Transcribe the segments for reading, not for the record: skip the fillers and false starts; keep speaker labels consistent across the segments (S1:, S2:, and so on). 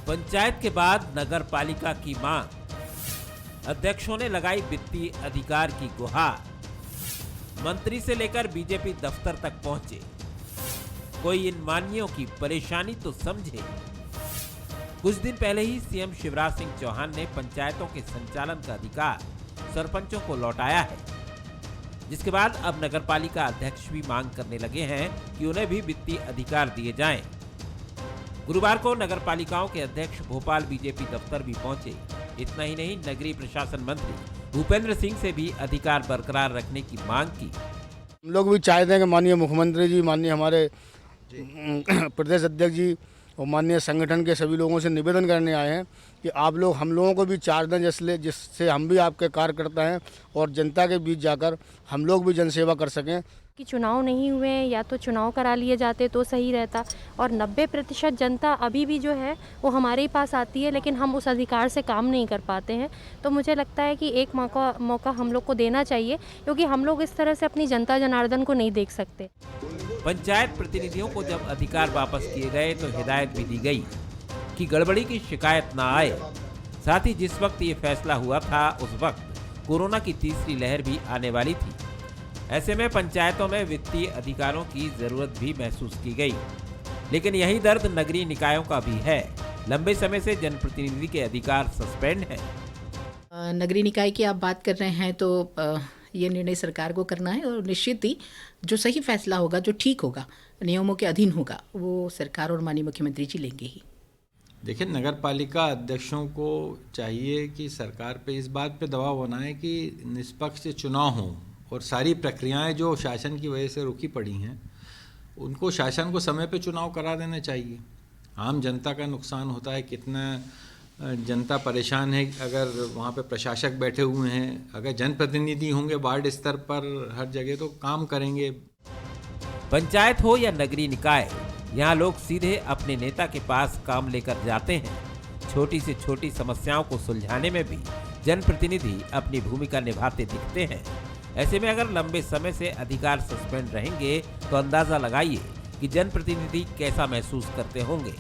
S1: पंचायत के बाद नगर पालिका की मांग, अध्यक्षों ने लगाई वित्तीय अधिकार की गुहार, मंत्री से लेकर बीजेपी दफ्तर तक पहुंचे, कोई इन मानियों की परेशानी तो समझे। कुछ दिन पहले ही सीएम शिवराज सिंह चौहान ने पंचायतों के संचालन का अधिकार सरपंचों को लौटाया है, जिसके बाद अब नगरपालिका अध्यक्ष भी मांग करने लगे हैं कि उन्हें भी वित्तीय अधिकार दिए जाएं। गुरुवार को नगरपालिकाओं के अध्यक्ष भोपाल बीजेपी दफ्तर भी पहुंचे। इतना ही नहीं, नगरीय प्रशासन मंत्री भूपेंद्र सिंह से भी अधिकार बरकरार रखने की मांग की।
S2: हम लोग भी चाहते हैं कि माननीय मुख्यमंत्री जी, माननीय हमारे प्रदेश अध्यक्ष जी और माननीय संगठन के सभी लोगों से निवेदन करने आए हैं कि आप लोग हम लोगों को भी चार्ज दें, जिससे हम भी आपके कार्यकर्ता हैं और जनता के बीच जाकर हम लोग भी जनसेवा कर सकें।
S3: कि चुनाव नहीं हुए हैं या तो चुनाव करा लिए जाते तो सही रहता, और 90% जनता अभी भी जो है वो हमारे ही पास आती है, लेकिन हम उस अधिकार से काम नहीं कर पाते हैं। तो मुझे लगता है कि एक मौका हम लोग को देना चाहिए, क्योंकि हम लोग इस तरह से अपनी जनता जनार्दन को नहीं देख सकते।
S1: पंचायत प्रतिनिधियों को जब अधिकार वापस किए गए तो हिदायत भी दी गई कि गड़बड़ी की शिकायत ना आए। साथ ही जिस वक्त ये फैसला हुआ था उस वक्त कोरोना की तीसरी लहर भी आने वाली थी। ऐसे में पंचायतों में वित्तीय अधिकारों की जरूरत भी महसूस की गई। लेकिन यही दर्द नगरीय निकायों का भी है। लंबे समय से जनप्रतिनिधि के अधिकार सस्पेंड हैं।
S4: नगरीय निकाय की आप बात कर रहे हैं तो ये निर्णय सरकार को करना है, और निश्चित ही जो सही फैसला होगा, जो ठीक होगा, नियमों के अधीन होगा, वो सरकार और माननीय मुख्यमंत्री जी लेंगे ही।
S5: देखिए, नगर पालिका अध्यक्षों को चाहिए कि सरकार पे इस बात पे दबाव बनाए कि निष्पक्ष चुनाव हों, और सारी प्रक्रियाएं जो शासन की वजह से रुकी पड़ी हैं उनको शासन को समय पे चुनाव करा देने चाहिए। आम जनता का नुकसान होता है, कितना जनता परेशान है। अगर वहाँ पे प्रशासक बैठे हुए हैं, अगर जनप्रतिनिधि होंगे वार्ड स्तर पर हर जगह, तो काम करेंगे।
S1: पंचायत हो या नगरीय निकाय, यहाँ लोग सीधे अपने नेता के पास काम लेकर जाते हैं। छोटी से छोटी समस्याओं को सुलझाने में भी जनप्रतिनिधि अपनी भूमिका निभाते दिखते हैं। ऐसे में अगर लंबे समय से अधिकार सस्पेंड रहेंगे तो अंदाजा लगाइए कि जनप्रतिनिधि कैसा महसूस करते होंगे।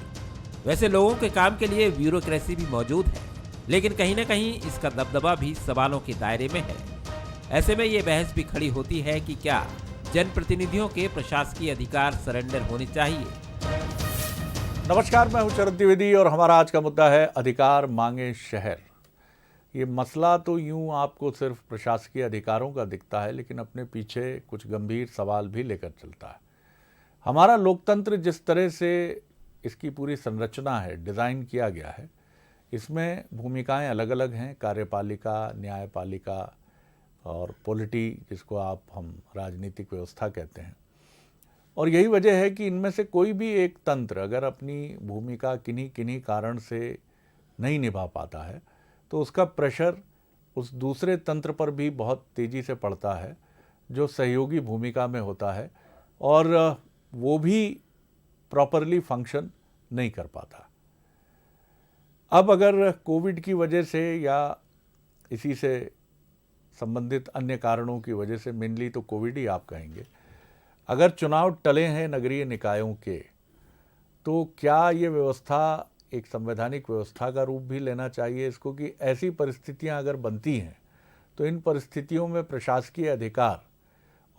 S1: वैसे लोगों के काम के लिए ब्यूरोक्रेसी भी मौजूद है, लेकिन कहीं न कहीं इसका दबदबा भी सवालों के दायरे में है। ऐसे में ये बहस भी खड़ी होती है कि क्या जनप्रतिनिधियों के प्रशासकीय अधिकार सरेंडर होने चाहिए।
S6: नमस्कार, मैं हूं शरद द्विवेदी और हमारा आज का मुद्दा है अधिकार मांगे शहर। ये मसला तो यूं आपको सिर्फ प्रशासकीय अधिकारों का दिखता है, लेकिन अपने पीछे कुछ गंभीर सवाल भी लेकर चलता है। हमारा लोकतंत्र जिस तरह से इसकी पूरी संरचना है, डिज़ाइन किया गया है, इसमें भूमिकाएं अलग अलग हैं। कार्यपालिका, न्यायपालिका और पॉलिटी, जिसको हम राजनीतिक व्यवस्था कहते हैं। और यही वजह है कि इनमें से कोई भी एक तंत्र अगर अपनी भूमिका किन्हीं कारण से नहीं निभा पाता है तो उसका प्रेशर उस दूसरे तंत्र पर भी बहुत तेज़ी से पड़ता है जो सहयोगी भूमिका में होता है, और वो भी प्रॉपरली फंक्शन नहीं कर पाता। अब अगर कोविड की वजह से या इसी से संबंधित अन्य कारणों की वजह से, मेनली तो कोविड ही आप कहेंगे, अगर चुनाव टले हैं नगरीय निकायों के, तो क्या ये व्यवस्था एक संवैधानिक व्यवस्था का रूप भी लेना चाहिए इसको, कि ऐसी परिस्थितियां अगर बनती हैं तो इन परिस्थितियों में प्रशासकीय अधिकार,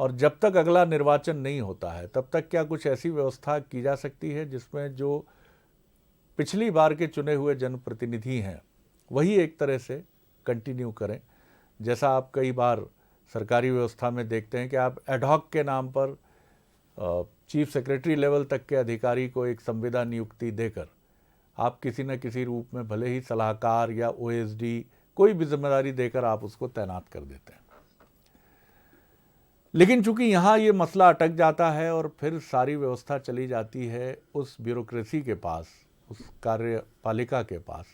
S6: और जब तक अगला निर्वाचन नहीं होता है तब तक क्या कुछ ऐसी व्यवस्था की जा सकती है जिसमें जो पिछली बार के चुने हुए जनप्रतिनिधि हैं वही एक तरह से कंटिन्यू करें। जैसा आप कई बार सरकारी व्यवस्था में देखते हैं कि आप एडहॉक के नाम पर चीफ सेक्रेटरी लेवल तक के अधिकारी को एक संविदा नियुक्ति देकर आप किसी न किसी रूप में, भले ही सलाहकार या ओएसडी, कोई भी जिम्मेदारी देकर आप उसको तैनात कर देते हैं। लेकिन चूंकि यहाँ ये मसला अटक जाता है और फिर सारी व्यवस्था चली जाती है उस ब्यूरोक्रेसी के पास, उस कार्यपालिका के पास,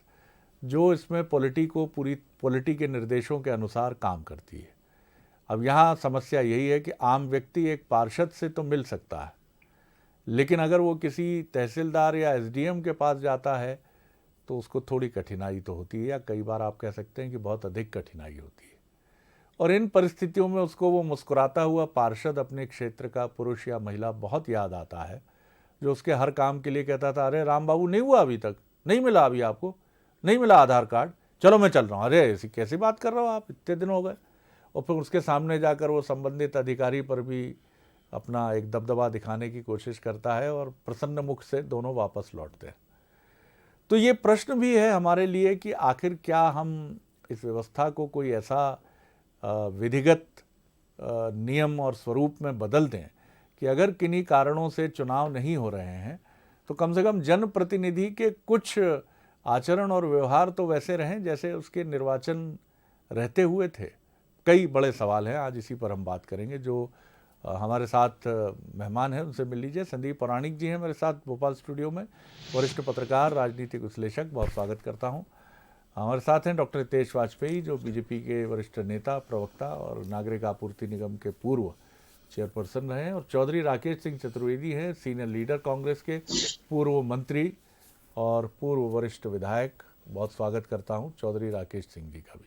S6: जो इसमें पॉलिटी के निर्देशों के अनुसार काम करती है। अब यहाँ समस्या यही है कि आम व्यक्ति एक पार्षद से तो मिल सकता है, लेकिन अगर वो किसी तहसीलदार या एसडीएम के पास जाता है तो उसको थोड़ी कठिनाई तो होती है, या कई बार आप कह सकते हैं कि बहुत अधिक कठिनाई होती है। और इन परिस्थितियों में उसको वो मुस्कुराता हुआ पार्षद अपने क्षेत्र का पुरुष या महिला बहुत याद आता है, जो उसके हर काम के लिए कहता था, अरे राम बाबू नहीं हुआ अभी तक, नहीं मिला अभी आपको, नहीं मिला आधार कार्ड, चलो मैं चल रहा हूँ। अरे ऐसी कैसी बात कर रहे हो आप, इतने दिन हो गए। और फिर उसके सामने जाकर वो संबंधित अधिकारी पर भी अपना एक दबदबा दिखाने की कोशिश करता है और प्रसन्न मुख से दोनों वापस लौटते हैं। तो ये प्रश्न भी है हमारे लिए कि आखिर क्या हम इस व्यवस्था को कोई ऐसा विधिगत नियम और स्वरूप में बदल दें कि अगर किन्हीं कारणों से चुनाव नहीं हो रहे हैं तो कम से कम जनप्रतिनिधि के कुछ आचरण और व्यवहार तो वैसे रहें जैसे उसके निर्वाचन रहते हुए थे। कई बड़े सवाल हैं, आज इसी पर हम बात करेंगे। जो हमारे साथ मेहमान हैं उनसे मिल लीजिए। संदीप पौराणिक जी हैं मेरे साथ भोपाल स्टूडियो में, वरिष्ठ पत्रकार, राजनीतिक विश्लेषक, बहुत स्वागत करता हूं। हमारे साथ हैं डॉक्टर हितेश वाजपेयी, जो बीजेपी के वरिष्ठ नेता, प्रवक्ता और नागरिक आपूर्ति निगम के पूर्व चेयरपर्सन रहे हैं, और चौधरी राकेश सिंह चतुर्वेदी हैं, सीनियर लीडर कांग्रेस के, पूर्व मंत्री और पूर्व वरिष्ठ विधायक। बहुत स्वागत करता हूं चौधरी राकेश सिंह जी का भी।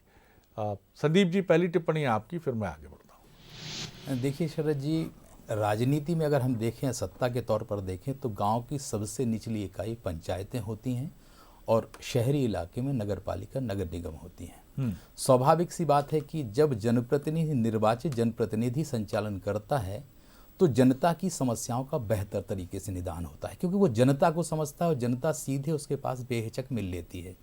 S6: संदीप जी, पहली टिप्पणी आपकी, फिर मैं आगे बढ़ता हूं।
S7: देखिए शरद जी, राजनीति में अगर हम देखें, सत्ता के तौर पर देखें, तो गांव की सबसे निचली इकाई पंचायतें होती हैं और शहरी इलाके में नगर पालिका, नगर निगम होती हैं। स्वाभाविक सी बात है कि जब जनप्रतिनिधि, निर्वाचित जनप्रतिनिधि संचालन करता है तो जनता की समस्याओं का बेहतर तरीके से निदान होता है, क्योंकि वो जनता को समझता है और जनता सीधे उसके पास बेहिचक मिल लेती है।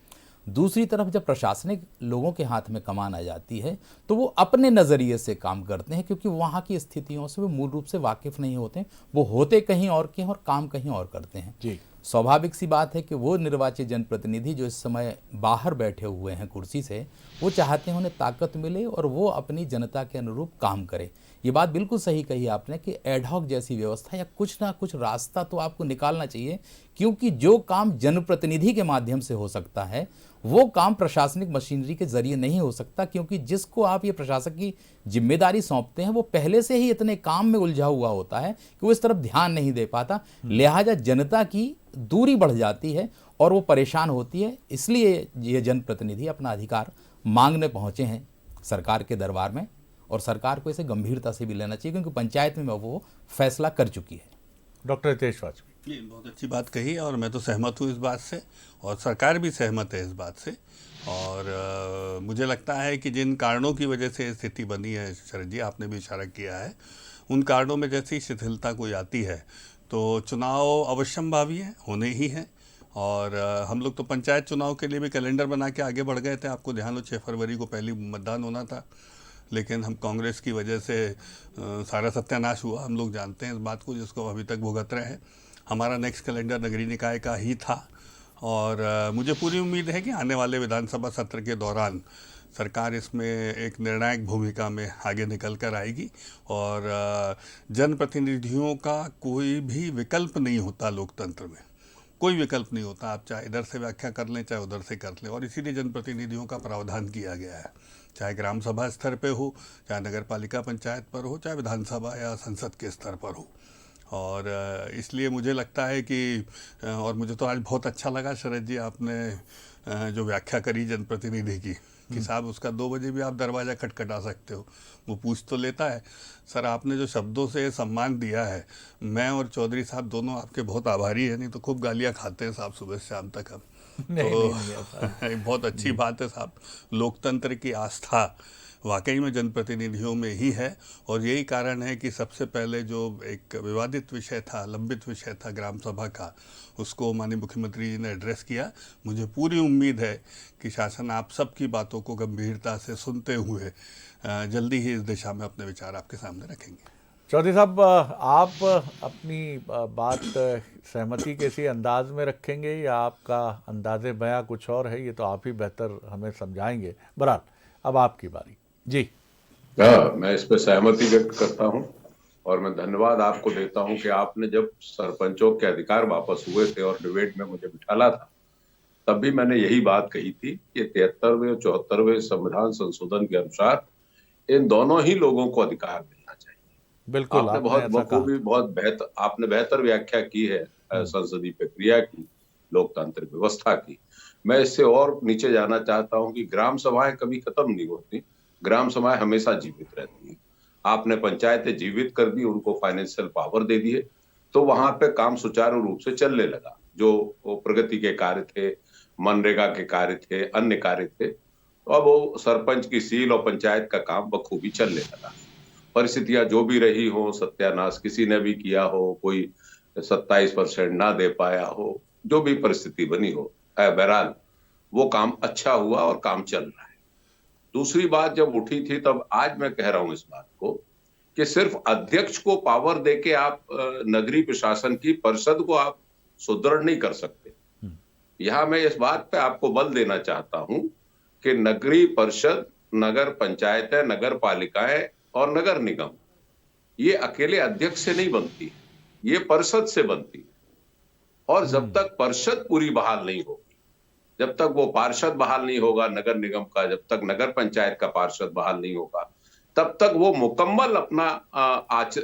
S7: दूसरी तरफ जब प्रशासनिक लोगों के हाथ में कमान आ जाती है तो वो अपने नज़रिए से काम करते हैं, क्योंकि वहाँ की स्थितियों से वो मूल रूप से वाकिफ़ नहीं होते, वो होते कहीं और के हैं और काम कहीं और करते हैं जी। स्वाभाविक सी बात है कि वो निर्वाचित जनप्रतिनिधि जो इस समय बाहर बैठे हुए हैं कुर्सी से, वो चाहते हैं उन्हें ताकत मिले और वो अपनी जनता के अनुरूप काम करे। ये बात बिल्कुल सही कही आपने कि एडहॉक जैसी व्यवस्था या कुछ ना कुछ रास्ता तो आपको निकालना चाहिए, क्योंकि जो काम जनप्रतिनिधि के माध्यम से हो सकता है वो काम प्रशासनिक मशीनरी के जरिए नहीं हो सकता, क्योंकि जिसको आप ये प्रशासक की जिम्मेदारी सौंपते हैं वो पहले से ही इतने काम में उलझा हुआ होता है कि वो इस तरफ ध्यान नहीं दे पाता। लिहाजा जनता की दूरी बढ़ जाती है और वो परेशान होती है। इसलिए ये जनप्रतिनिधि अपना अधिकार मांगने पहुंचे हैं सरकार के दरबार में, और सरकार को इसे गंभीरता से भी लेना चाहिए, क्योंकि पंचायत में वो फैसला कर चुकी है।
S6: डॉक्टर हितेश वाजपेयी,
S8: ये बहुत अच्छी बात कही और मैं तो सहमत हूँ इस बात से, और सरकार भी सहमत है इस बात से। और मुझे लगता है कि जिन कारणों की वजह से स्थिति बनी है, शरद जी आपने भी इशारा किया है, उन कारणों में जैसी शिथिलता कोई आती है तो चुनाव अवश्यंभावी है, होने ही है। और हम लोग तो पंचायत चुनाव के लिए भी कैलेंडर बना के आगे बढ़ गए थे। आपको ध्यान हो 6 फरवरी को पहली मतदान होना था, लेकिन हम कांग्रेस की वजह से सारा सत्यानाश हुआ। हम लोग जानते हैं इस बात को, जिसको अभी तक भुगत रहे हैं। हमारा नेक्स्ट कैलेंडर नगरीय निकाय का ही था, और मुझे पूरी उम्मीद है कि आने वाले विधानसभा सत्र के दौरान सरकार इसमें एक निर्णायक भूमिका में आगे निकल कर आएगी। और जनप्रतिनिधियों का कोई भी विकल्प नहीं होता लोकतंत्र में, कोई विकल्प नहीं होता। आप चाहे इधर से व्याख्या कर लें, चाहे उधर से कर लें, और इसीलिए जनप्रतिनिधियों का प्रावधान किया गया है, चाहे ग्राम सभा स्तर पे हो, चाहे नगर पालिका पंचायत पर हो, चाहे विधानसभा या संसद के स्तर पर हो। और इसलिए मुझे लगता है कि, और मुझे तो आज बहुत अच्छा लगा शरद जी आपने जो व्याख्या करी जनप्रतिनिधि की, कि साहब उसका 2 बजे भी आप दरवाज़ा खटखटा सकते हो, वो पूछ तो लेता है। सर आपने जो शब्दों से सम्मान दिया है, मैं और चौधरी साहब दोनों आपके बहुत आभारी हैं, नहीं तो खूब गालियाँ खाते हैं साहब सुबह से शाम तक हम। तो बहुत अच्छी बात है साहब, लोकतंत्र की आस्था वाकई में जनप्रतिनिधियों में ही है। और यही कारण है कि सबसे पहले जो एक विवादित विषय था, लंबित विषय था ग्राम सभा का, उसको माननीय मुख्यमंत्री जी ने एड्रेस किया। मुझे पूरी उम्मीद है कि शासन आप सबकी बातों को गंभीरता से सुनते हुए जल्दी ही इस दिशा में अपने विचार आपके सामने रखेंगे।
S6: चौधरी साहब, आप अपनी बात सहमति के इसी अंदाज में रखेंगे या आपका अंदाज़े बयां कुछ और है, ये तो आप ही बेहतर हमें समझाएंगे। बहरहाल अब आपकी बारी जी।
S9: मैं इस पर सहमति व्यक्त करता हूं, और मैं धन्यवाद आपको देता हूं कि आपने जब सरपंचों के अधिकार वापस हुए थे और डिबेट में मुझे बिठाला था, तब भी मैंने यही बात कही थी कि 73वें और 74वें संविधान संशोधन के अनुसार इन दोनों ही लोगों को अधिकार मिलना चाहिए।
S6: बिल्कुल,
S9: आपने बहुत बखूबी, बहुत बेहतर, आपने बेहतर व्याख्या की है संसदीय प्रक्रिया की, लोकतांत्रिक व्यवस्था की। मैं इससे और नीचे जाना चाहता हूं कि ग्राम सभाएं कभी खत्म नहीं होती, ग्राम सभाएं हमेशा जीवित रहती हैं। आपने पंचायतें जीवित कर दी, उनको फाइनेंशियल पावर दे दिए, तो वहां पे काम सुचारू रूप से चलने लगा। जो प्रगति के कार्य थे, मनरेगा के कार्य थे, अन्य कार्य थे, तो अब वो सरपंच की सील और पंचायत का काम बखूबी चलने लगा। परिस्थितियां जो भी रही हो, सत्यानाश किसी ने भी किया हो, कोई 27% ना दे पाया हो, जो भी परिस्थिति बनी हो, बहरहाल वो काम अच्छा हुआ और काम चल रहा है। दूसरी बात जब उठी थी तब आज मैं कह रहा हूं इस बात को कि सिर्फ अध्यक्ष को पावर देके आप नगरीय प्रशासन की परिषद को आप सुदृढ़ नहीं कर सकते। यहां मैं इस बात पे आपको बल देना चाहता हूं कि नगरीय परिषद, नगर पंचायतें, नगर पालिकाएं और नगर निगम ये अकेले अध्यक्ष से नहीं बनती, ये परिषद से बनती है। और जब तक परिषद पूरी बहाल नहीं होगी, जब तक वो पार्षद बहाल नहीं होगा नगर निगम का, जब तक नगर पंचायत का पार्षद बहाल नहीं होगा, तब तक वो मुकम्मल अपना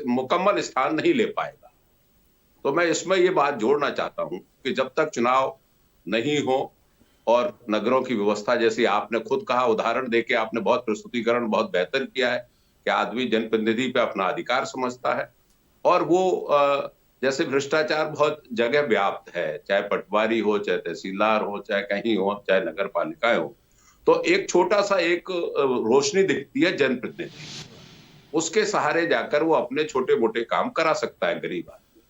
S9: मुकम्मल स्थान नहीं ले पाएगा। तो मैं इसमें ये बात जोड़ना चाहता हूं कि जब तक चुनाव नहीं हो और नगरों की व्यवस्था, जैसे आपने खुद कहा, उदाहरण देके आपने बहुत प्रस्तुतिकरण बहुत बेहतर किया है कि आदमी जनप्रतिनिधि पे अपना अधिकार समझता है और वो जैसे भ्रष्टाचार बहुत जगह व्याप्त है, चाहे पटवारी हो, चाहे तहसीलदार हो, चाहे कहीं हो, चाहे नगर पालिकाएं हो, तो एक छोटा सा एक रोशनी दिखती है जनप्रतिनिधि, उसके सहारे जाकर वो अपने छोटे मोटे काम करा सकता है गरीब आदमी।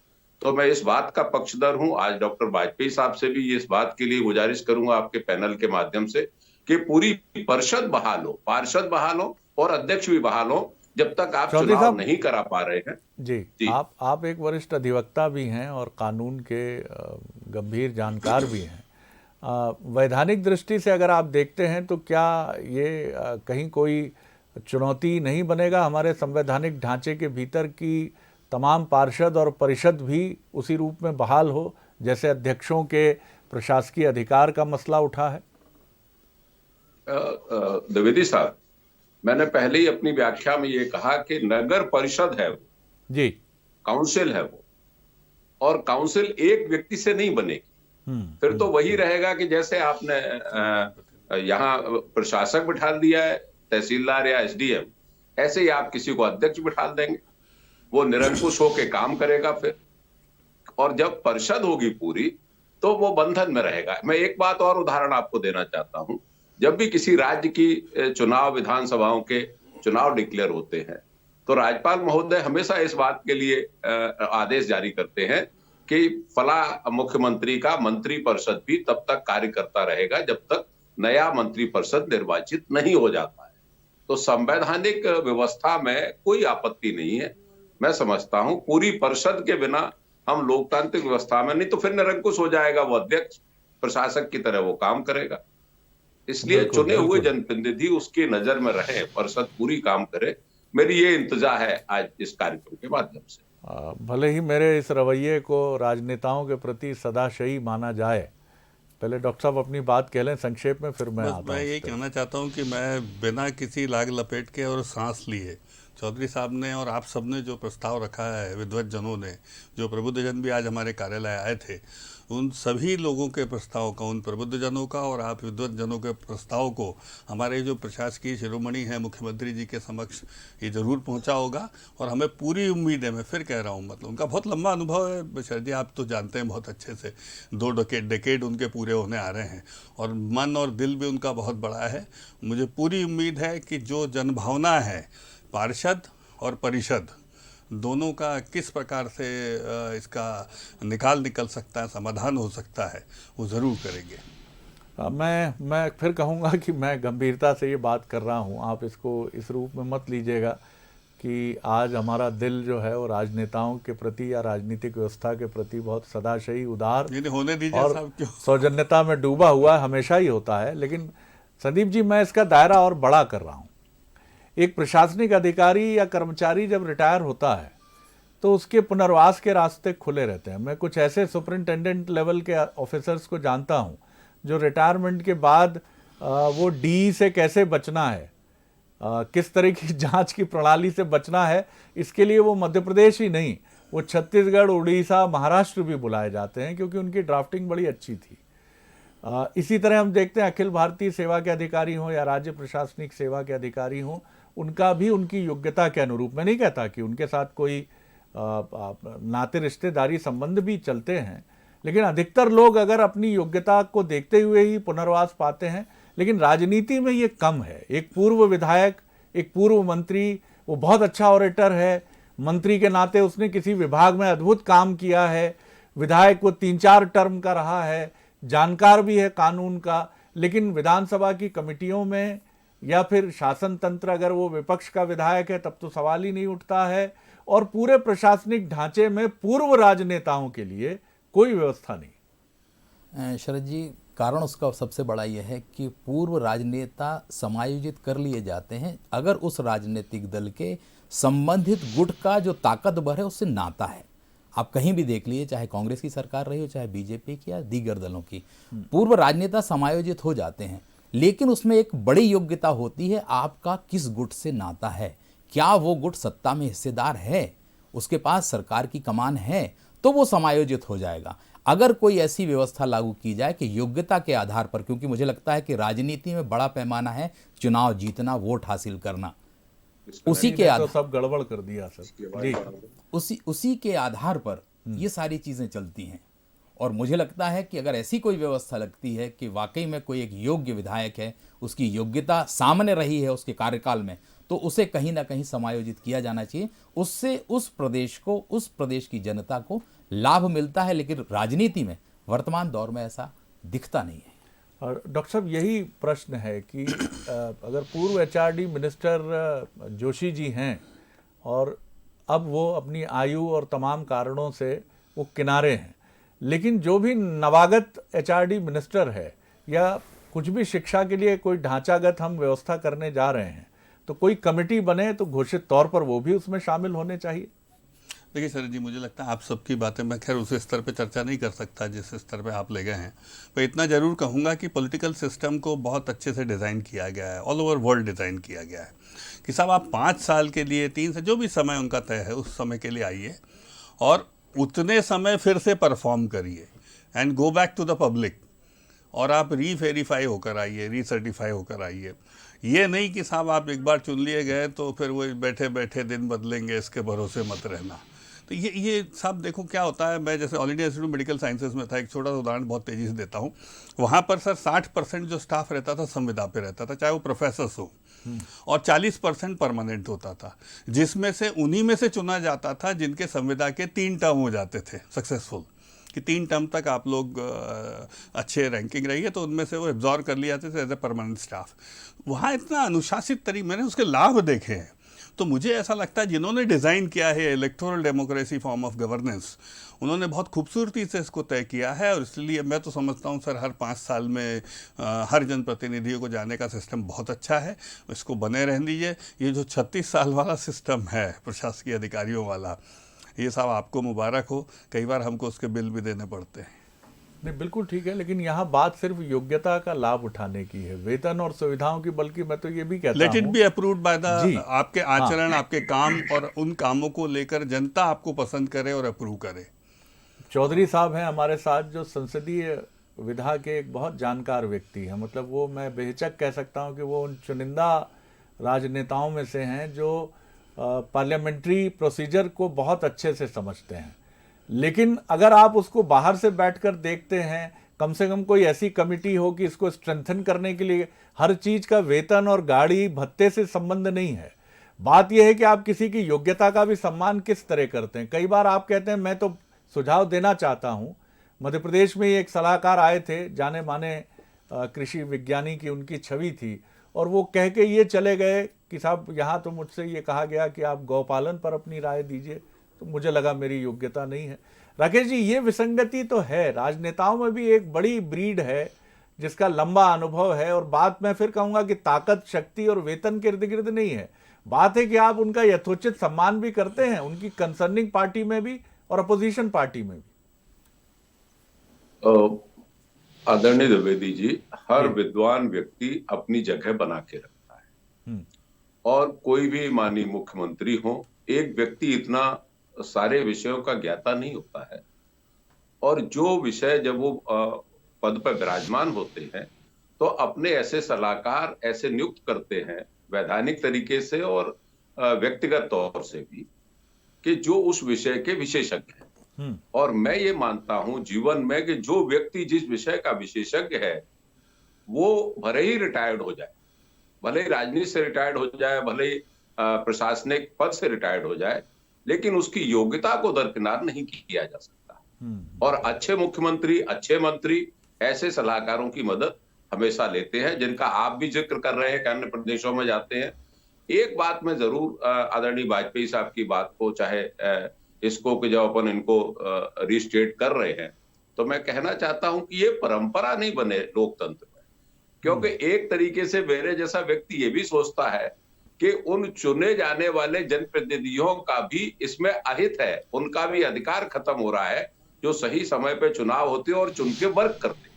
S9: तो मैं इस बात का पक्षधर हूं। आज डॉक्टर वाजपेयी साहब से भी इस बात के लिए गुजारिश करूंगा आपके पैनल के माध्यम से कि पूरी परिषद बहाल हो, पार्षद बहाल हो और अध्यक्ष भी बहाल हो। जब तक आप चुनाव नहीं करा पा रहे हैं
S6: जी। आप एक वरिष्ठ अधिवक्ता भी हैं और कानून के गंभीर जानकार भी हैं। वैधानिक दृष्टि से अगर आप देखते हैं तो क्या ये कहीं कोई चुनौती नहीं बनेगा हमारे संवैधानिक ढांचे के भीतर की तमाम पार्षद और परिषद भी उसी रूप में बहाल हो जैसे अध्यक्षों के प्रशासकीय अधिकार का मसला उठा है?
S9: द्विवेदी साहब, मैंने पहले ही अपनी व्याख्या में ये कहा कि नगर परिषद है वो
S6: जी,
S9: काउंसिल है वो, और काउंसिल एक व्यक्ति से नहीं बनेगी। फिर तो वही रहेगा कि जैसे आपने यहाँ प्रशासक बिठा दिया है, तहसीलदार या एसडीएम, ऐसे ही आप किसी को अध्यक्ष बिठा देंगे, वो निरंकुश होकर काम करेगा फिर। और जब परिषद होगी पूरी तो वो बंधन में रहेगा। मैं एक बात और उदाहरण आपको देना चाहता हूं। जब भी किसी राज्य की चुनाव, विधानसभाओं के चुनाव डिक्लेयर होते हैं तो राज्यपाल महोदय हमेशा इस बात के लिए आदेश जारी करते हैं कि फला मुख्यमंत्री का मंत्री परिषद भी तब तक कार्य करता रहेगा जब तक नया मंत्री परिषद निर्वाचित नहीं हो जाता है। तो संवैधानिक व्यवस्था में कोई आपत्ति नहीं है। मैं समझता हूं पूरी परिषद के बिना हम लोकतांत्रिक व्यवस्था में नहीं, तो फिर निरंकुश हो जाएगा वो अध्यक्ष, प्रशासक की तरह वो काम करेगा। इसलिए चुने हुए जनप्रतिनिधि उसकी नजर में रहे, परिषद पूरी काम करे। मेरी ये इंतजा है आज इस कार्यक्रम के माध्यम से।
S6: भले ही मेरे इस रवैये को राजनेताओं के प्रति सदाशयी माना जाए, पहले डॉक्टर साहब अपनी बात कह लें संक्षेप में, फिर मैं आता हूं।
S8: मैं ये कहना चाहता हूं कि मैं बिना किसी लाग लपेट के और सांस लिए चौधरी साहब ने और आप सब ने जो प्रस्ताव रखा है, विद्वत जनों ने, जो प्रबुद्धजन भी आज हमारे कार्यालय आए थे, उन सभी लोगों के प्रस्ताव का, उन प्रबुद्धजनों का और आप विद्वत जनों के प्रस्ताव को हमारे जो प्रशासकीय शिरोमणि हैं मुख्यमंत्री जी के समक्ष ये जरूर पहुंचा होगा। और हमें पूरी उम्मीद है, मैं फिर कह रहा हूं, मतलब उनका बहुत लंबा अनुभव है शरद जी, आप तो जानते हैं बहुत अच्छे से, 2 डेकेड उनके पूरे होने आ रहे हैं और मन और दिल भी उनका बहुत बड़ा है। मुझे पूरी उम्मीद है कि जो जनभावना है पार्षद और परिषद दोनों का किस प्रकार से इसका निकल सकता है, समाधान हो सकता है, वो ज़रूर करेंगे।
S6: मैं फिर कहूँगा कि मैं गंभीरता से ये बात कर रहा हूँ, आप इसको इस रूप में मत लीजिएगा कि आज हमारा दिल जो है वो राजनेताओं के प्रति या राजनीतिक व्यवस्था के प्रति बहुत सदाशयी, उदार
S8: होने दीजिए
S6: और सौजन्यता में डूबा हुआ हमेशा ही होता है। लेकिन संदीप जी, मैं इसका दायरा और बड़ा कर रहा हूँ। एक प्रशासनिक अधिकारी या कर्मचारी जब रिटायर होता है तो उसके पुनर्वास के रास्ते खुले रहते हैं। मैं कुछ ऐसे सुपरिंटेंडेंट लेवल के ऑफिसर्स को जानता हूं जो रिटायरमेंट के बाद वो डी से कैसे बचना है, किस तरह की जांच की प्रणाली से बचना है, इसके लिए वो मध्य प्रदेश ही नहीं, वो छत्तीसगढ़, उड़ीसा, महाराष्ट्र भी बुलाए जाते हैं क्योंकि उनकी ड्राफ्टिंग बड़ी अच्छी थी। इसी तरह हम देखते हैं अखिल भारतीय सेवा के अधिकारी हों या राज्य प्रशासनिक सेवा के अधिकारी हों, उनका भी उनकी योग्यता के अनुरूप, मैं नहीं कहता कि उनके साथ कोई नाते रिश्तेदारी संबंध भी चलते हैं, लेकिन अधिकतर लोग अगर अपनी योग्यता को देखते हुए ही पुनर्वास पाते हैं, लेकिन राजनीति में ये कम है। एक पूर्व विधायक, एक पूर्व मंत्री, वो बहुत अच्छा ऑरेटर है, मंत्री के नाते उसने किसी विभाग में अद्भुत काम किया है, विधायक वो 3-4 टर्म का रहा है, जानकार भी है कानून का, लेकिन विधानसभा की कमेटियों में या फिर शासन तंत्र, अगर वो विपक्ष का विधायक है तब तो सवाल ही नहीं उठता है, और पूरे प्रशासनिक ढांचे में पूर्व राजनेताओं के लिए कोई व्यवस्था नहीं।
S7: शरद जी, कारण उसका सबसे बड़ा यह है कि पूर्व राजनेता समायोजित कर लिए जाते हैं अगर उस राजनीतिक दल के संबंधित गुट का जो ताकतवर है उससे नाता है। आप कहीं भी देख लीजिए, चाहे कांग्रेस की सरकार रही हो, चाहे बीजेपी की या दीगर दलों की, पूर्व राजनेता समायोजित हो जाते हैं, लेकिन उसमें एक बड़ी योग्यता होती है आपका किस गुट से नाता है। क्या वो गुट सत्ता में हिस्सेदार है, उसके पास सरकार की कमान है, तो वो समायोजित हो जाएगा। अगर कोई ऐसी व्यवस्था लागू की जाए कि योग्यता के आधार पर, क्योंकि मुझे लगता है कि राजनीति में बड़ा पैमाना है चुनाव जीतना, वोट हासिल करना, उसी के आधार,
S6: तो सब गड़बड़ कर दिया सर जी।
S7: उसी के आधार पर ये सारी चीजें चलती हैं। और मुझे लगता है कि अगर ऐसी कोई व्यवस्था लगती है कि वाकई में कोई एक योग्य विधायक है, उसकी योग्यता सामने रही है उसके कार्यकाल में, तो उसे कहीं ना कहीं समायोजित किया जाना चाहिए। उससे उस प्रदेश को, उस प्रदेश की जनता को लाभ मिलता है, लेकिन राजनीति में वर्तमान दौर में ऐसा दिखता नहीं है।
S6: और डॉक्टर साहब, यही प्रश्न है कि अगर पूर्व एचआरडी मिनिस्टर जोशी जी हैं और अब वो अपनी आयु और तमाम कारणों से वो किनारे हैं, लेकिन जो भी नवागत एचआरडी मिनिस्टर है या कुछ भी शिक्षा के लिए कोई ढांचागत हम व्यवस्था करने जा रहे हैं, तो कोई कमेटी बने तो घोषित तौर पर वो भी उसमें शामिल होने चाहिए।
S8: देखिए शरद जी, मुझे लगता है आप सबकी बातें मैं खैर उस स्तर पे चर्चा नहीं कर सकता जिस स्तर पे आप ले गए हैं, पर इतना ज़रूर कहूँगा कि पॉलिटिकल सिस्टम को बहुत अच्छे से डिज़ाइन किया गया है, ऑल ओवर वर्ल्ड डिज़ाइन किया गया है कि साहब आप 5 साल के लिए, 3 से जो भी समय उनका तय है उस समय के लिए आइए और उतने समय फिर से परफॉर्म करिए and go back to the public, और आप रीवेरीफाई होकर आइए, रीसर्टिफाई होकर आइए। ये नहीं कि साहब आप एक बार चुन लिए गए तो फिर वो बैठे बैठे दिन बदलेंगे, इसके भरोसे मत रहना। तो ये साहब देखो क्या होता है, मैं जैसे all India institute medical sciences में था, एक छोटा सा उदाहरण बहुत तेज़ी से देता हूँ। वहाँ पर सर 60% जो स्टाफ रहता था संविदा पे रहता था, चाहे वो प्रोफेसर्स हो, और 40% परमानेंट होता था, जिसमें से उन्हीं में से चुना जाता था जिनके संविदा के 3 टर्म हो जाते थे सक्सेसफुल, कि 3 टर्म तक आप लोग अच्छे रैंकिंग रही है, तो उनमें से वो एब्जॉर्व कर लिया जाते थे एज ए परमानेंट स्टाफ। वहाँ इतना अनुशासित तरीके, मैंने उसके लाभ देखे हैं। तो मुझे ऐसा लगता है जिन्होंने डिज़ाइन किया है electoral democracy form of governance, उन्होंने बहुत खूबसूरती से इसको तय किया है। और इसलिए मैं तो समझता हूँ सर हर 5 साल में हर जनप्रतिनिधियों को जाने का सिस्टम बहुत अच्छा है, इसको बने रहने दीजिए। ये जो 36 साल वाला सिस्टम है प्रशासकीय अधिकारियों वाला, ये साहब आपको मुबारक हो, कई बार हमको उसके बिल भी देने पड़ते हैं।
S6: नहीं, बिल्कुल ठीक है, लेकिन यहाँ बात सिर्फ योग्यता का लाभ उठाने की है, वेतन और सुविधाओं की, बल्कि मैं तो ये भी कहता हूँ
S8: let it be approved by the, आपके आचरण, आपके काम और उन कामों को लेकर जनता आपको पसंद करे और अप्रूव करे।
S6: चौधरी साहब हैं हमारे साथ, जो संसदीय विधा के एक बहुत जानकार व्यक्ति हैं, मतलब वो मैं बेहिचक कह सकता हूँ कि वो उन चुनिंदा राजनेताओं में से हैं जो पार्लियामेंट्री प्रोसीजर को बहुत अच्छे से समझते हैं। लेकिन अगर आप उसको बाहर से बैठकर देखते हैं, कम से कम कोई ऐसी कमेटी हो कि इसको स्ट्रेंथन करने के लिए, हर चीज़ का वेतन और गाड़ी भत्ते से संबंध नहीं है। बात यह है कि आप किसी की योग्यता का भी सम्मान किस तरह करते हैं। कई बार आप कहते हैं मैं तो सुझाव देना चाहता हूँ, मध्य प्रदेश में एक सलाहकार आए थे, जाने माने कृषि विज्ञानी की उनकी छवि थी, और वो कह के ये चले गए कि साहब यहाँ तो मुझसे ये कहा गया कि आप गौपालन पर अपनी राय दीजिए, तो मुझे लगा मेरी योग्यता नहीं है। राकेश जी, ये विसंगति तो है, राजनेताओं में भी एक बड़ी ब्रीड है जिसका लंबा अनुभव है, और बात मैं फिर कहूँगा कि ताकत, शक्ति और वेतन के इर्द गिर्द नहीं है। बात है कि आप उनका यथोचित सम्मान भी करते हैं, उनकी कंसर्निंग पार्टी में भी और अपोजिशन पार्टी में भी।
S9: आदरणीय द्विवेदी जी, हर विद्वान व्यक्ति अपनी जगह बना के रखता है, और कोई भी माननीय मुख्यमंत्री हो, एक व्यक्ति इतना सारे विषयों का ज्ञाता नहीं होता है। और जो विषय जब वो पद पर विराजमान होते हैं तो अपने ऐसे सलाहकार ऐसे नियुक्त करते हैं वैधानिक तरीके से और व्यक्तिगत तौर से भी, कि जो उस विषय के विशेषज्ञ हैं। और मैं ये मानता हूं जीवन में कि जो व्यक्ति जिस विषय का विशेषज्ञ है वो भले ही रिटायर्ड हो जाए, भले ही राजनीति से रिटायर्ड हो जाए, भले ही प्रशासनिक पद से रिटायर्ड हो जाए, लेकिन उसकी योग्यता को दरकिनार नहीं किया जा सकता। और अच्छे मुख्यमंत्री, अच्छे मंत्री ऐसे सलाहकारों की मदद हमेशा लेते हैं, जिनका आप भी जिक्र कर रहे हैं कि अन्य प्रदेशों में जाते हैं। एक बात मैं जरूर आदरणीय वाजपेयी साहब की बात को, चाहे इसको कि जब अपन इनको रिस्टेट कर रहे हैं, तो मैं कहना चाहता हूं कि ये परंपरा नहीं बने लोकतंत्र में, क्योंकि एक तरीके से मेरे जैसा व्यक्ति ये भी सोचता है कि उन चुने जाने वाले जनप्रतिनिधियों का भी इसमें अहित है, उनका भी अधिकार खत्म हो रहा है, जो सही समय पे चुनाव होते और चुन के वर्क करते।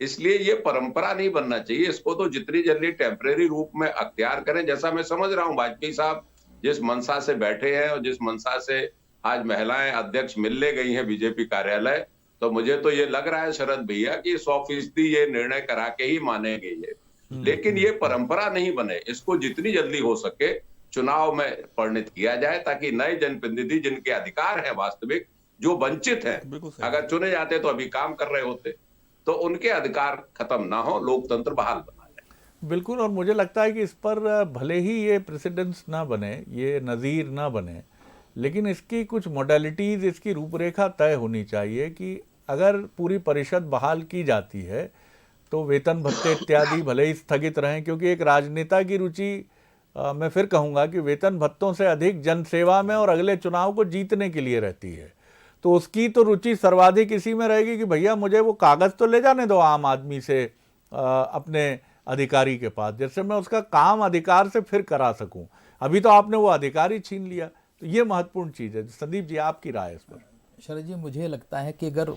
S9: इसलिए ये परंपरा नहीं बनना चाहिए, इसको तो जितनी जल्दी टेम्परेरी रूप में अख्तियार करें। जैसा मैं समझ रहा हूं वाजपेयी साहब जिस मनसा से बैठे हैं और जिस मनसा से आज महिलाएं अध्यक्ष मिलने गई हैं बीजेपी कार्यालय, तो मुझे तो ये लग रहा है शरद भैया कि 100% ये निर्णय करा के ही मानेंगे ये। लेकिन ये परंपरा नहीं बने, इसको जितनी जल्दी हो सके चुनाव में परिणत किया जाए, ताकि नए जनप्रतिनिधि जिनके अधिकार है वास्तविक, जो वंचित हैं, अगर चुने जाते तो अभी काम कर रहे होते, तो उनके अधिकार खत्म ना हो, लोकतंत्र बहाल बना जाए।
S6: बिल्कुल। और मुझे लगता है कि इस पर भले ही ये प्रेसिडेंस ना बने, ये नज़ीर ना बने, लेकिन इसकी कुछ मोडालिटीज़, इसकी रूपरेखा तय होनी चाहिए कि अगर पूरी परिषद बहाल की जाती है तो वेतन भत्ते इत्यादि भले ही स्थगित रहें, क्योंकि एक राजनेता की रुचि मैं फिर कहूँगा कि वेतन भत्तों से अधिक जनसेवा में और अगले चुनाव को जीतने के लिए रहती है। तो उसकी तो रुचि सर्वाधिक इसी में रहेगी कि भैया मुझे वो कागज़ तो ले जाने दो आम आदमी से अपने अधिकारी के पास, जिससे मैं उसका काम अधिकार से फिर करा सकूं। अभी तो आपने वो अधिकार ही छीन लिया, तो ये महत्वपूर्ण चीज़ है। संदीप जी, आपकी राय इस पर?
S7: शरद जी, मुझे लगता है कि अगर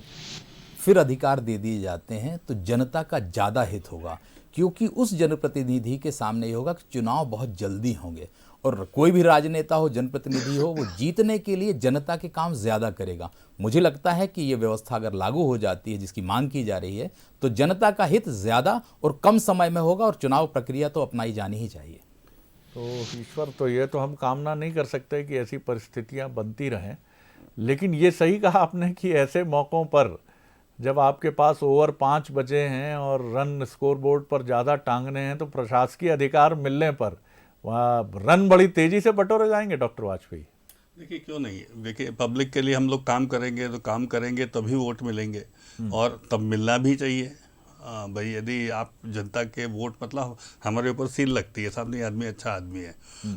S7: फिर अधिकार दे दिए जाते हैं तो जनता का ज़्यादा हित होगा, क्योंकि उस जनप्रतिनिधि के सामने ये होगा कि चुनाव बहुत जल्दी होंगे और कोई भी राजनेता हो, जनप्रतिनिधि हो, वो जीतने के लिए जनता के काम ज़्यादा करेगा। मुझे लगता है कि ये व्यवस्था अगर लागू हो जाती है जिसकी मांग की जा रही है, तो जनता का हित ज़्यादा और कम समय में होगा और चुनाव प्रक्रिया तो अपनाई जानी ही चाहिए।
S6: तो ईश्वर, तो ये तो हम कामना नहीं कर सकते कि ऐसी परिस्थितियां बनती रहें, लेकिन ये सही कहा आपने कि ऐसे मौक़ों पर जब आपके पास ओवर 5 बचे हैं और रन स्कोरबोर्ड पर ज़्यादा टांगने हैं, तो प्रशासकीय अधिकार मिलने पर वहाँ रन बड़ी तेज़ी से बटोरे जाएंगे। डॉक्टर वाजपेयी,
S8: देखिए क्यों नहीं, देखिए पब्लिक के लिए हम लोग काम करेंगे तो काम करेंगे तभी वोट मिलेंगे, और तब मिलना भी चाहिए। भाई यदि आप जनता के वोट, मतलब हमारे ऊपर सील लगती है, सामने आदमी अच्छा आदमी है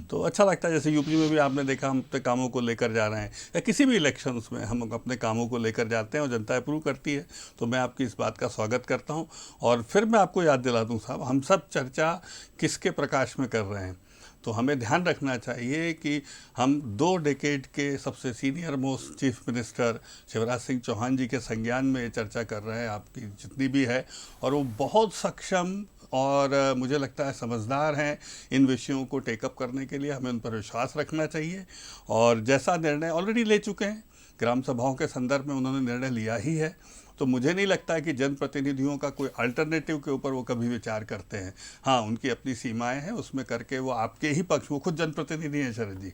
S8: तो अच्छा लगता है। जैसे यूपी में भी आपने देखा, हम अपने कामों को लेकर जा रहे हैं, या किसी भी इलेक्शंस में हम अपने कामों को लेकर जाते हैं और जनता अप्रूव करती है, तो मैं आपकी इस बात का स्वागत करता हूं। और फिर मैं आपको याद दिला दूं साहब, हम सब चर्चा किसके प्रकाश में कर रहे हैं, तो हमें ध्यान रखना चाहिए कि हम 2 डेकेड के सबसे senior most chief minister Shivraj Singh Chauhan ji के संज्ञान में ये चर्चा कर रहे हैं, आपकी जितनी भी है, और वो बहुत सक्षम और मुझे लगता है समझदार हैं इन विषयों को टेकअप करने के लिए। हमें उन पर विश्वास रखना चाहिए, और जैसा निर्णय ऑलरेडी ले चुके हैं, ग्राम सभाओं के संदर्भ में उन्होंने निर्णय लिया ही है, तो मुझे नहीं लगता है कि जनप्रतिनिधियों का कोई अल्टरनेटिव के ऊपर वो कभी विचार करते हैं। हाँ, उनकी अपनी सीमाएं हैं, उसमें करके वो आपके ही पक्ष, वो खुद जनप्रतिनिधि हैं शरद जी,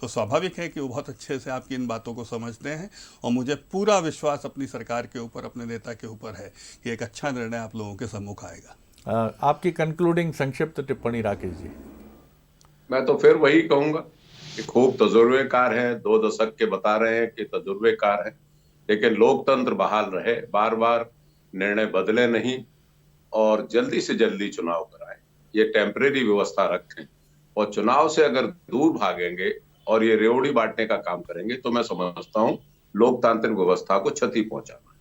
S8: तो स्वाभाविक है कि वो बहुत अच्छे से आपकी इन बातों को समझते हैं, और मुझे पूरा विश्वास अपनी सरकार के ऊपर, अपने नेता के ऊपर है कि एक अच्छा निर्णय आप लोगों के सम्मुख आएगा।
S6: आपकी कंक्लूडिंग संक्षिप्त टिप्पणी राकेश जी?
S9: मैं तो फिर वही कहूंगा कि खूब तजुर्बेकार हैं, 2 दशक के बता रहे हैं कि तजुर्बेकार हैं, लेकिन लोकतंत्र बहाल रहे, बार बार निर्णय बदले नहीं, और जल्दी से जल्दी चुनाव कराएं। ये टेम्परेरी व्यवस्था रखें, और चुनाव से अगर दूर भागेंगे और ये रेवड़ी बांटने का काम करेंगे, तो मैं समझता हूं लोकतांत्रिक व्यवस्था को क्षति पहुंचाना।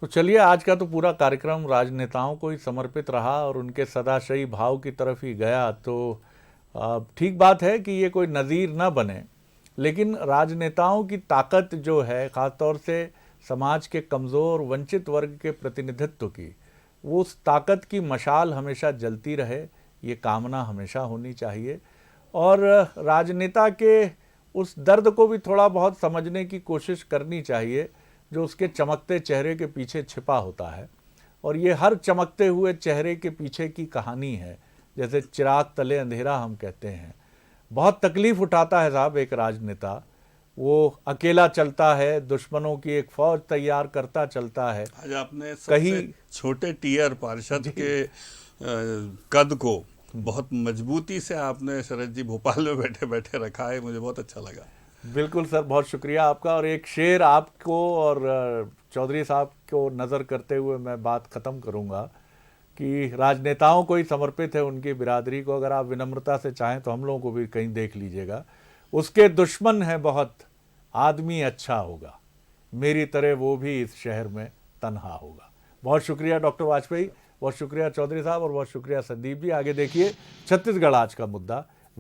S6: तो चलिए, आज का तो पूरा कार्यक्रम राजनेताओं को ही समर्पित रहा और उनके सदाशयी भाव की तरफ ही गया। तो ठीक बात है कि ये कोई नज़ीर ना बने, लेकिन राजनेताओं की ताकत जो है, ख़ासतौर से समाज के कमज़ोर वंचित वर्ग के प्रतिनिधित्व की, वो उस ताकत की मशाल हमेशा जलती रहे, ये कामना हमेशा होनी चाहिए। और राजनेता के उस दर्द को भी थोड़ा बहुत समझने की कोशिश करनी चाहिए जो उसके चमकते चेहरे के पीछे छिपा होता है। और ये हर चमकते हुए चेहरे के पीछे की कहानी है, जैसे चिराग तले अंधेरा हम कहते हैं। बहुत तकलीफ़ उठाता है साहब एक राजनेता वो अकेला चलता है, दुश्मनों की एक फौज तैयार करता चलता है।
S8: आज आपने सबसे छोटे टीयर पार्षद के कद को बहुत मजबूती से आपने शरद जी भोपाल में बैठे बैठे रखा है, मुझे बहुत अच्छा लगा।
S6: बिल्कुल सर, बहुत शुक्रिया आपका। और एक शेर आपको और चौधरी साहब को नज़र करते हुए मैं बात ख़त्म करूंगा कि राजनेताओं को ही समर्पित है, उनकी बिरादरी को अगर आप विनम्रता से चाहें तो हम लोगों को भी कहीं देख लीजिएगा। उसके दुश्मन हैं बहुत, आदमी अच्छा होगा, मेरी तरह वो भी इस शहर में तन्हा होगा। बहुत शुक्रिया डॉक्टर वाजपेयी, बहुत शुक्रिया चौधरी साहब और बहुत शुक्रिया संदीप जी। आगे देखिए छत्तीसगढ़ आज का मुद्दा।